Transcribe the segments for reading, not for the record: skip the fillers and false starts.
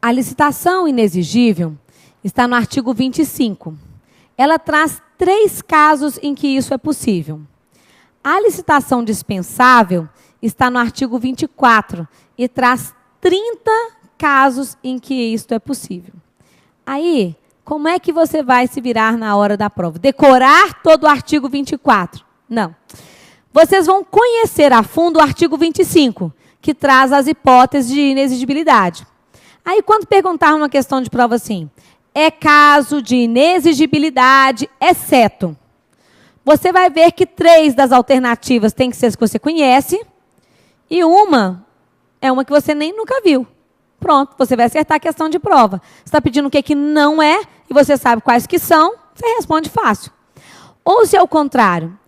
A licitação inexigível está no artigo 25. Ela traz 3 casos em que isso é possível. A licitação dispensável está no artigo 24 e traz 30 casos em que isto é possível. Aí, como é que você vai se virar na hora da prova? Decorar todo o artigo 24? Não. Vocês vão conhecer a fundo o artigo 25, que traz as hipóteses de inexigibilidade. Aí, quando perguntar uma questão de prova assim, é caso de inexigibilidade, exceto. Você vai ver que 3 das alternativas tem que ser as que você conhece, e uma é uma que você nem nunca viu. Pronto, você vai acertar a questão de prova. Você está pedindo o que não é, e você sabe quais que são, você responde fácil. Ou se é o contrário,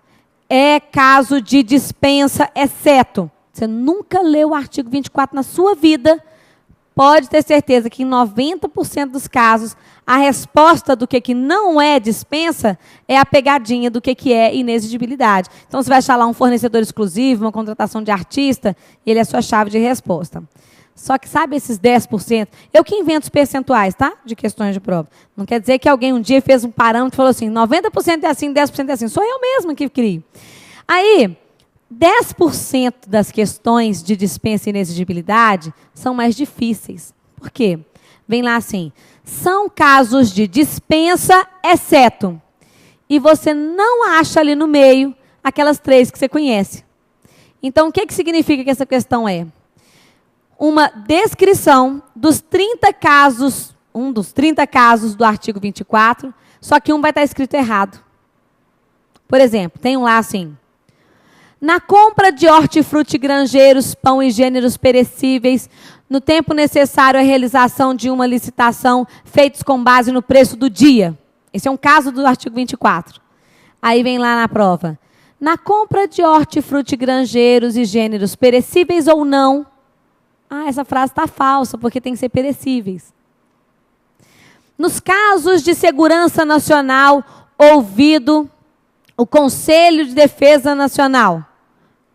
é caso de dispensa, exceto. Você nunca leu o artigo 24 na sua vida, pode ter certeza que em 90% dos casos, a resposta do que não é dispensa é a pegadinha do que é inexigibilidade. Então, você vai achar lá um fornecedor exclusivo, uma contratação de artista, e ele é a sua chave de resposta. Só que sabe esses 10%? Eu que invento os percentuais, tá? De questões de prova. Não quer dizer que alguém um dia fez um parâmetro e falou assim, 90% é assim, 10% é assim. Sou eu mesma que crio. Aí, 10% das questões de dispensa e inexigibilidade são mais difíceis. Por quê? Vem lá assim, são casos de dispensa, exceto. E você não acha ali no meio aquelas 3 que você conhece. Então, o que significa que essa questão é? Uma descrição dos 30 casos, um dos 30 casos do artigo 24, só que um vai estar escrito errado. Por exemplo, tem um lá assim, na compra de hortifruti granjeiros, pão e gêneros perecíveis, no tempo necessário à realização de uma licitação, feitos com base no preço do dia. Esse é um caso do artigo 24. Aí vem lá na prova. Na compra de hortifruti granjeiros e gêneros perecíveis ou não, essa frase está falsa, porque tem que ser perecíveis. Nos casos de segurança nacional, ouvido o Conselho de Defesa Nacional.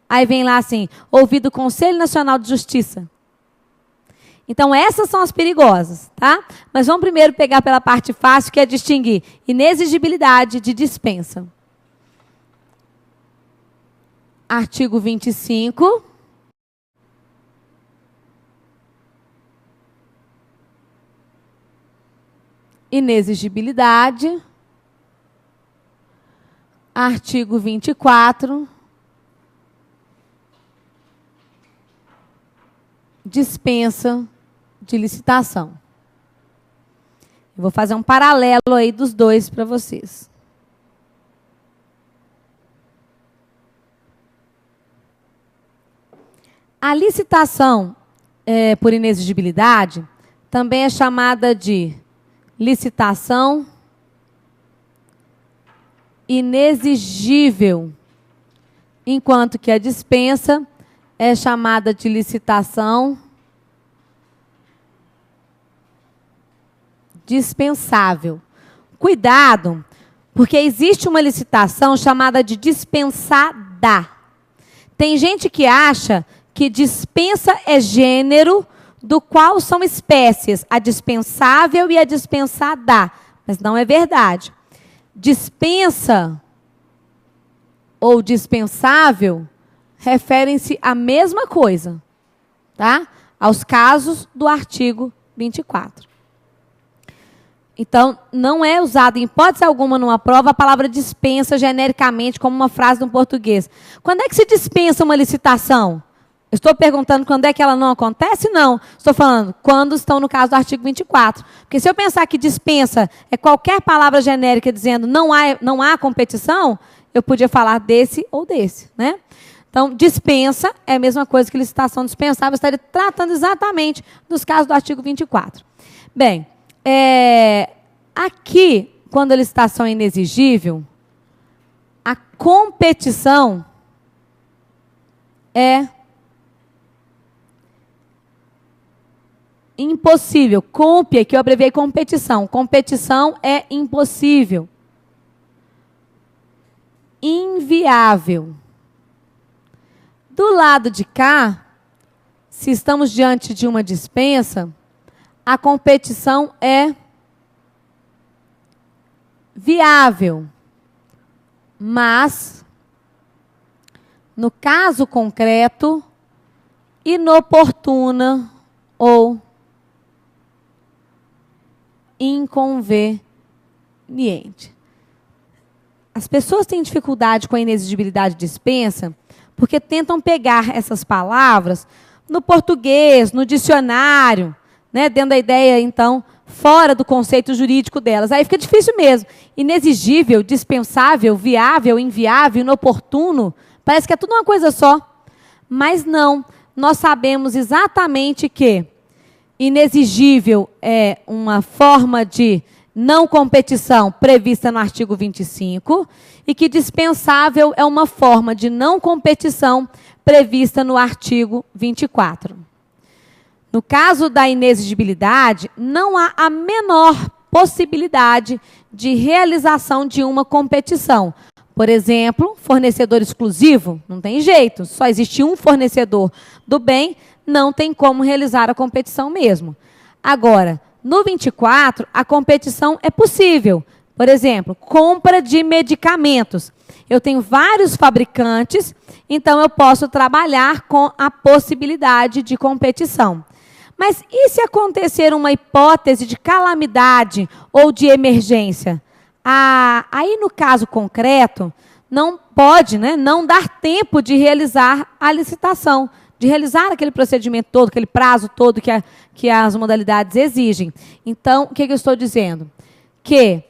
Aí vem lá assim, ouvido o Conselho Nacional de Justiça. Então, essas são as perigosas, tá? Mas vamos primeiro pegar pela parte fácil, que é distinguir inexigibilidade de dispensa. Artigo 25. Inexigibilidade. Artigo 24. Dispensa de licitação. Eu vou fazer um paralelo aí dos dois para vocês. A licitação por inexigibilidade também é chamada de licitação inexigível, enquanto que a dispensa é chamada de licitação dispensável. Cuidado, porque existe uma licitação chamada de dispensada. Tem gente que acha que dispensa é gênero do qual são espécies, a dispensável e a dispensada. Mas não é verdade. Dispensa ou dispensável referem-se à mesma coisa, tá? Aos casos do artigo 24. Então, não é usado em hipótese alguma numa prova a palavra dispensa genericamente como uma frase no português. Quando é que se dispensa uma licitação? Estou perguntando quando é que ela não acontece? Não. Estou falando quando estão no caso do artigo 24. Porque se eu pensar que dispensa é qualquer palavra genérica dizendo não há competição, eu podia falar desse ou desse, né? Então, dispensa é a mesma coisa que licitação dispensável, estaria tratando exatamente dos casos do artigo 24. Bem, aqui, quando a licitação é inexigível, a competição é impossível. Que eu abreviei competição. Competição é impossível. Inviável. Do lado de cá, se estamos diante de uma dispensa, a competição é viável, mas, no caso concreto, inoportuna ou inconveniente. As pessoas têm dificuldade com a inexigibilidade dispensa porque tentam pegar essas palavras no português, no dicionário, né, dentro da ideia, então, fora do conceito jurídico delas. Aí fica difícil mesmo. Inexigível, dispensável, viável, inviável, inoportuno, parece que é tudo uma coisa só. Mas não, nós sabemos exatamente que inexigível é uma forma de não competição prevista no artigo 25 e que dispensável é uma forma de não competição prevista no artigo 24. No caso da inexigibilidade, não há a menor possibilidade de realização de uma competição. Por exemplo, fornecedor exclusivo, não tem jeito, só existe um fornecedor do bem, não tem como realizar a competição mesmo. Agora, no 24, a competição é possível. Por exemplo, compra de medicamentos. Eu tenho vários fabricantes, então eu posso trabalhar com a possibilidade de competição. Mas e se acontecer uma hipótese de calamidade ou de emergência? Aí, no caso concreto, não pode, né, não dar tempo de realizar a licitação, de realizar aquele procedimento todo, aquele prazo todo que as modalidades exigem. Então, o que eu estou dizendo? Que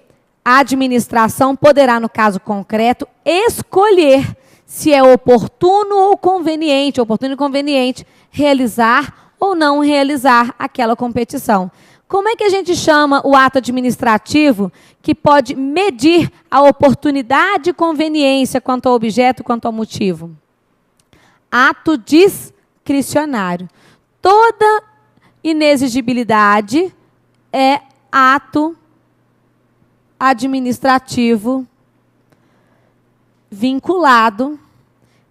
a administração poderá, no caso concreto, escolher se é oportuno ou conveniente, oportuno e conveniente, realizar ou não realizar aquela competição. Como é que a gente chama o ato administrativo que pode medir a oportunidade e conveniência quanto ao objeto, quanto ao motivo? Ato discricionário. Toda inexigibilidade é ato administrativo vinculado,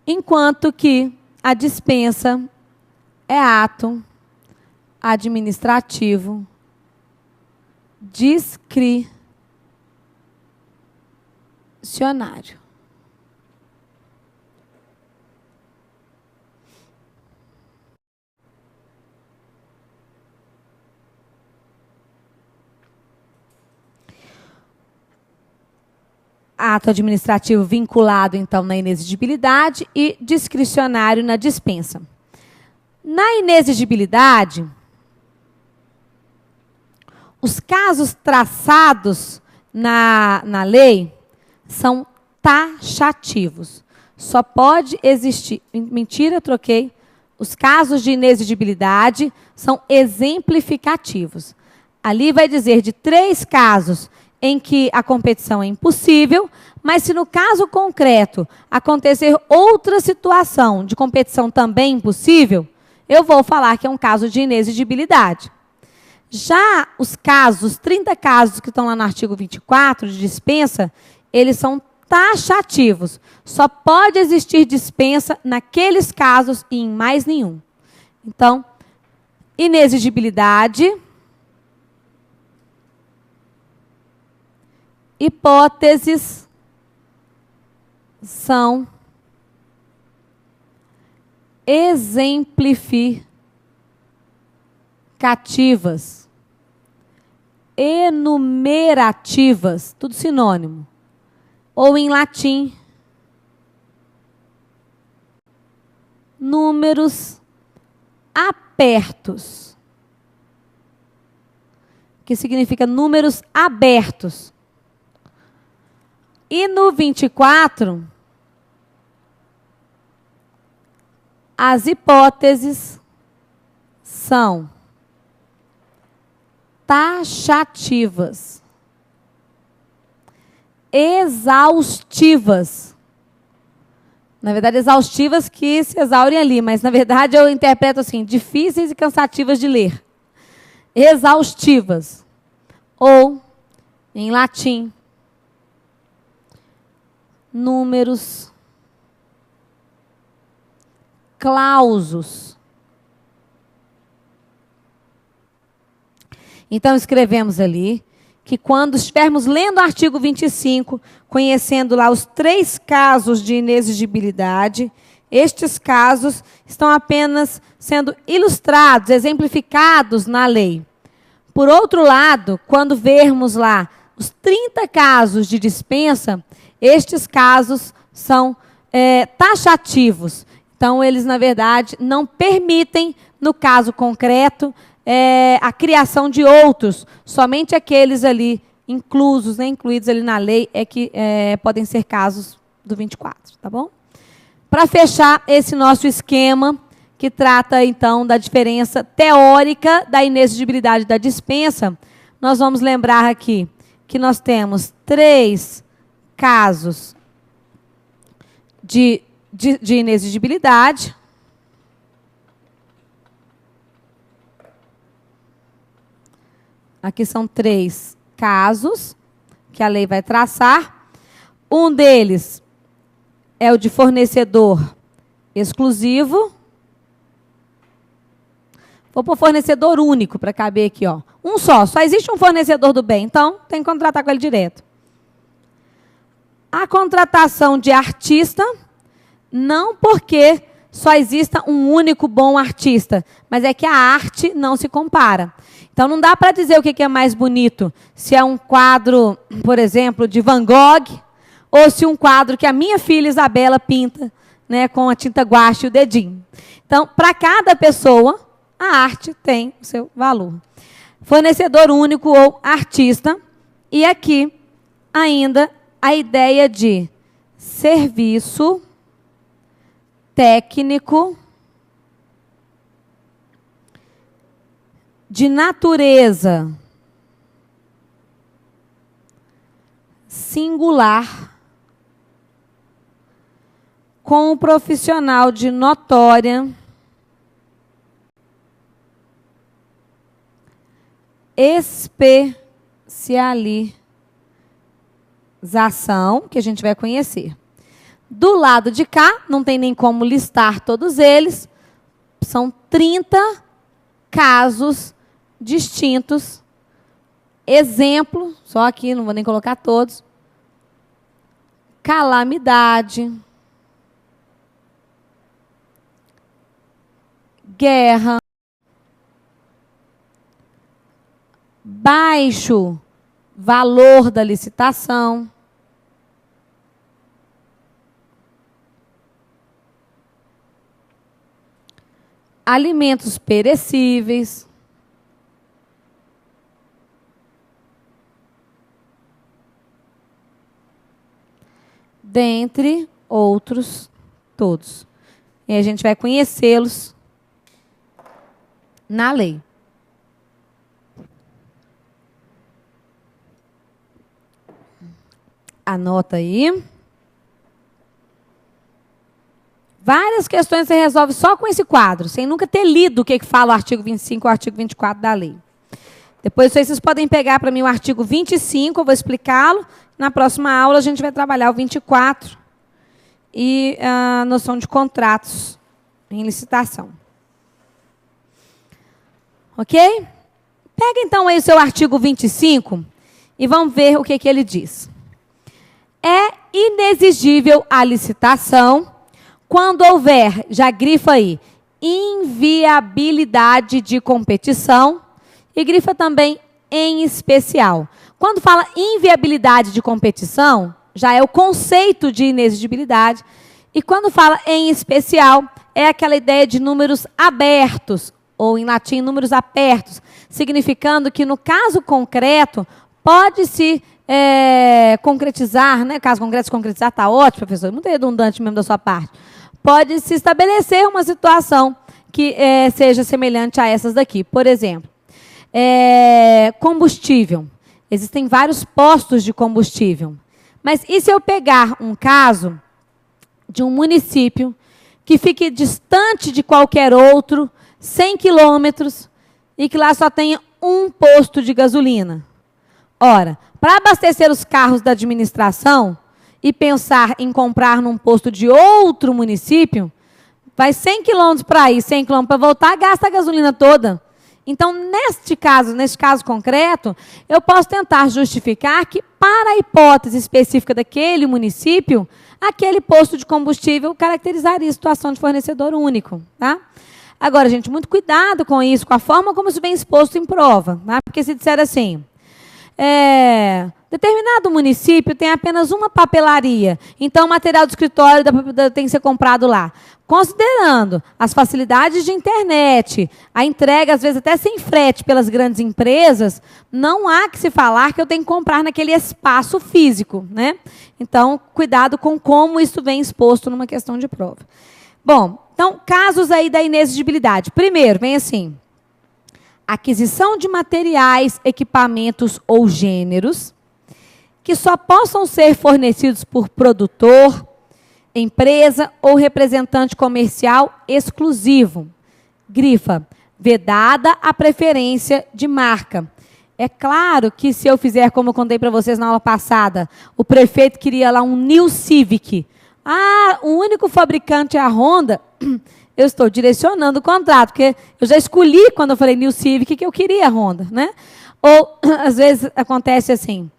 enquanto que a dispensa é ato administrativo discricionário. Ato administrativo vinculado, então, na inexigibilidade e discricionário na dispensa. Na inexigibilidade, os casos traçados na lei são taxativos. Só pode existir... Mentira, troquei. Os casos de inexigibilidade são exemplificativos. Ali vai dizer de 3 casos em que a competição é impossível, mas se no caso concreto acontecer outra situação de competição também impossível, eu vou falar que é um caso de inexigibilidade. Já os casos, 30 casos que estão lá no artigo 24 de dispensa, eles são taxativos. Só pode existir dispensa naqueles casos e em mais nenhum. Então, inexigibilidade, hipóteses são exemplificativas, enumerativas, tudo sinônimo. Ou em latim, números apertos, que significa números abertos. E no 24, as hipóteses são taxativas, exaustivas. Na verdade, exaustivas que se exaurem ali, mas na verdade eu interpreto assim, difíceis e cansativas de ler. Exaustivas. Ou, em latim, números clausos. Então, escrevemos ali que quando estivermos lendo o artigo 25, conhecendo lá os 3 casos de inexigibilidade, estes casos estão apenas sendo ilustrados, exemplificados na lei. Por outro lado, quando vermos lá os 30 casos de dispensa, estes casos são taxativos. Então, eles, na verdade, não permitem, no caso concreto, a criação de outros. Somente aqueles ali incluídos ali na lei é que podem ser casos do 24, tá bom? Para fechar esse nosso esquema, que trata, então, da diferença teórica da inexigibilidade da dispensa, nós vamos lembrar aqui que nós temos 3 casos de inexigibilidade. Aqui são 3 casos que a lei vai traçar. Um deles é o de fornecedor exclusivo. Vou pôr fornecedor único para caber aqui, ó. Um só existe um fornecedor do bem, então tem que contratar com ele direto. A contratação de artista, não porque só exista um único bom artista, mas é que a arte não se compara. Então, não dá para dizer o que é mais bonito, se é um quadro, por exemplo, de Van Gogh, ou se um quadro que a minha filha Isabela pinta, né, com a tinta guache e o dedinho. Então, para cada pessoa, a arte tem o seu valor. Fornecedor único ou artista. E aqui, ainda, a ideia de serviço técnico de natureza singular com um profissional de notória especialização, que a gente vai conhecer. Do lado de cá, não tem nem como listar todos eles, são 30 casos distintos. Exemplo, só aqui, não vou nem colocar todos. Calamidade, guerra, baixo valor da licitação, alimentos perecíveis, dentre outros todos. E a gente vai conhecê-los na lei. Anota aí. Várias questões você resolve só com esse quadro, sem nunca ter lido o que fala o artigo 25 e o artigo 24 da lei. Depois vocês podem pegar para mim o artigo 25, eu vou explicá-lo. Na próxima aula a gente vai trabalhar o 24 e a noção de contratos em licitação. Ok? Pega então aí o seu artigo 25 e vamos ver o que ele diz. É inexigível a licitação quando houver, já grifa aí, inviabilidade de competição e grifa também em especial. Quando fala inviabilidade de competição, já é o conceito de inexigibilidade. E quando fala em especial, é aquela ideia de números abertos, ou em latim, números apertos, significando que no caso concreto, pode-se concretizar, né? Caso concreto se concretizar, está ótimo, professor, muito redundante mesmo da sua parte. Pode-se estabelecer uma situação que seja semelhante a essas daqui. Por exemplo, combustível. Existem vários postos de combustível. Mas e se eu pegar um caso de um município que fique distante de qualquer outro, 100 quilômetros, e que lá só tenha um posto de gasolina? Ora, para abastecer os carros da administração e pensar em comprar num posto de outro município, vai 100 quilômetros para ir, 100 quilômetros para voltar, gasta a gasolina toda. Então, neste caso concreto, eu posso tentar justificar que, para a hipótese específica daquele município, aquele posto de combustível caracterizaria a situação de fornecedor único. Tá? Agora, gente, muito cuidado com isso, com a forma como isso vem exposto em prova. Tá? Porque se disser assim, determinado município tem apenas uma papelaria, então o material do escritório tem que ser comprado lá. Considerando as facilidades de internet, a entrega, às vezes até sem frete pelas grandes empresas, não há que se falar que eu tenho que comprar naquele espaço físico, né? Então, cuidado com como isso vem exposto numa questão de prova. Bom, então, casos aí da inexigibilidade. Primeiro, vem assim, aquisição de materiais, equipamentos ou gêneros que só possam ser fornecidos por produtor, empresa ou representante comercial exclusivo. Grifa, vedada a preferência de marca. É claro que se eu fizer, como eu contei para vocês na aula passada, o prefeito queria lá um New Civic. Ah, o único fabricante é a Honda. Eu estou direcionando o contrato, porque eu já escolhi, quando eu falei New Civic, que eu queria a Honda. Né? Ou, às vezes, acontece assim.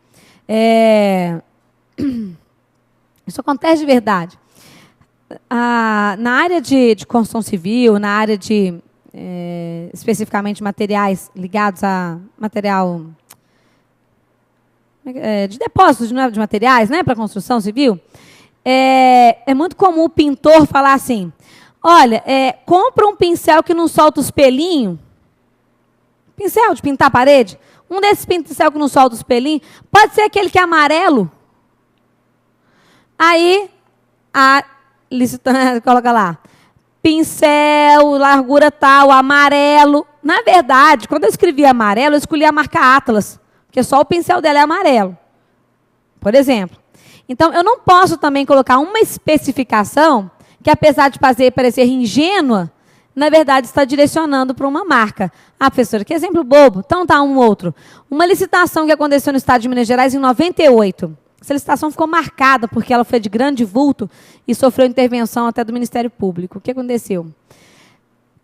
Isso acontece de verdade. Na área de construção civil, na área de, especificamente, materiais ligados a material de depósito de materiais, né, para construção civil, é muito comum o pintor falar assim, olha, compra um pincel que não solta os pelinhos, pincel de pintar a parede, um desses pincel que não solta os pelinhos, pode ser aquele que é amarelo. Aí, coloca lá, pincel, largura tal, amarelo. Na verdade, quando eu escrevi amarelo, eu escolhi a marca Atlas, porque só o pincel dela é amarelo, por exemplo. Então, eu não posso também colocar uma especificação que, apesar de parecer ingênua, na verdade está direcionando para uma marca. Ah, professora, que exemplo bobo. Então, tá um outro. Uma licitação que aconteceu no estado de Minas Gerais em 98. Essa licitação ficou marcada porque ela foi de grande vulto e sofreu intervenção até do Ministério Público. O que aconteceu?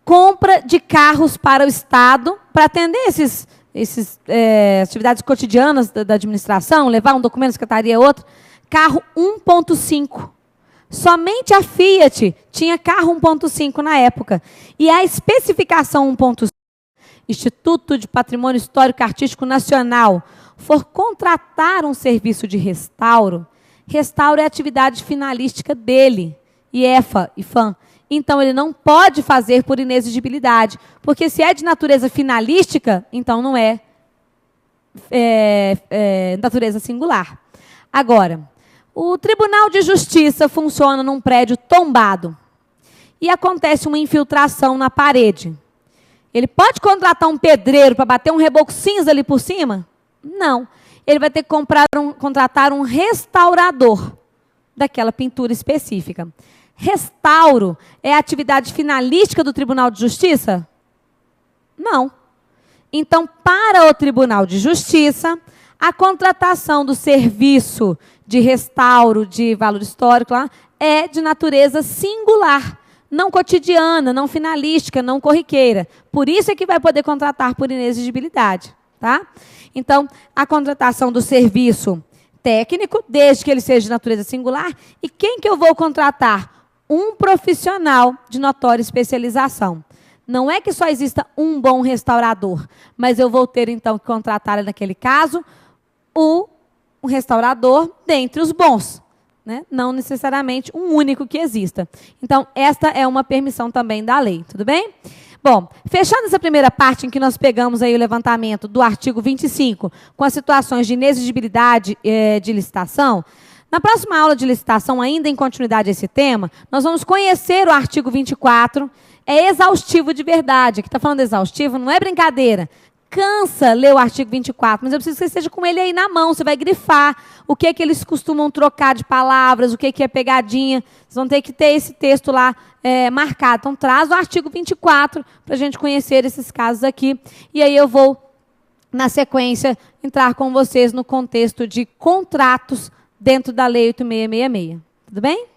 Compra de carros para o Estado para atender essas atividades cotidianas da administração, levar um documento da secretaria outro. Carro 1.5. Somente a Fiat tinha carro 1.5 na época. E a especificação 1.5, Instituto de Patrimônio Histórico Artístico Nacional, for contratar um serviço de restauro, restauro é a atividade finalística dele, IEFA, IFAM. Então, ele não pode fazer por inexigibilidade, porque se é de natureza finalística, então não é natureza singular. Agora, o Tribunal de Justiça funciona num prédio tombado e acontece uma infiltração na parede. Ele pode contratar um pedreiro para bater um reboco cinza ali por cima? Não. Ele vai ter que contratar um restaurador daquela pintura específica. Restauro é a atividade finalística do Tribunal de Justiça? Não. Então, para o Tribunal de Justiça, a contratação do serviço de restauro de valor histórico lá, é de natureza singular, não cotidiana, não finalística, não corriqueira. Por isso é que vai poder contratar por inexigibilidade. Tá? Então, a contratação do serviço técnico, desde que ele seja de natureza singular, e quem que eu vou contratar? Um profissional de notória especialização. Não é que só exista um bom restaurador, mas eu vou ter, então, que contratar, naquele caso, um restaurador dentre os bons, né? Não necessariamente um único que exista. Então, esta é uma permissão também da lei, tudo bem? Bom, fechando essa primeira parte em que nós pegamos aí o levantamento do artigo 25, com as situações de inexigibilidade de licitação, na próxima aula de licitação, ainda em continuidade a esse tema, nós vamos conhecer o artigo 24, é exaustivo de verdade. Aqui está falando exaustivo, não é brincadeira. Cansa ler o artigo 24, mas eu preciso que você esteja com ele aí na mão, você vai grifar o que é que eles costumam trocar de palavras, o que é que é pegadinha, vocês vão ter que ter esse texto lá marcado. Então, traz o artigo 24 para a gente conhecer esses casos aqui, e aí eu vou, na sequência, entrar com vocês no contexto de contratos dentro da Lei 8666. Tudo bem?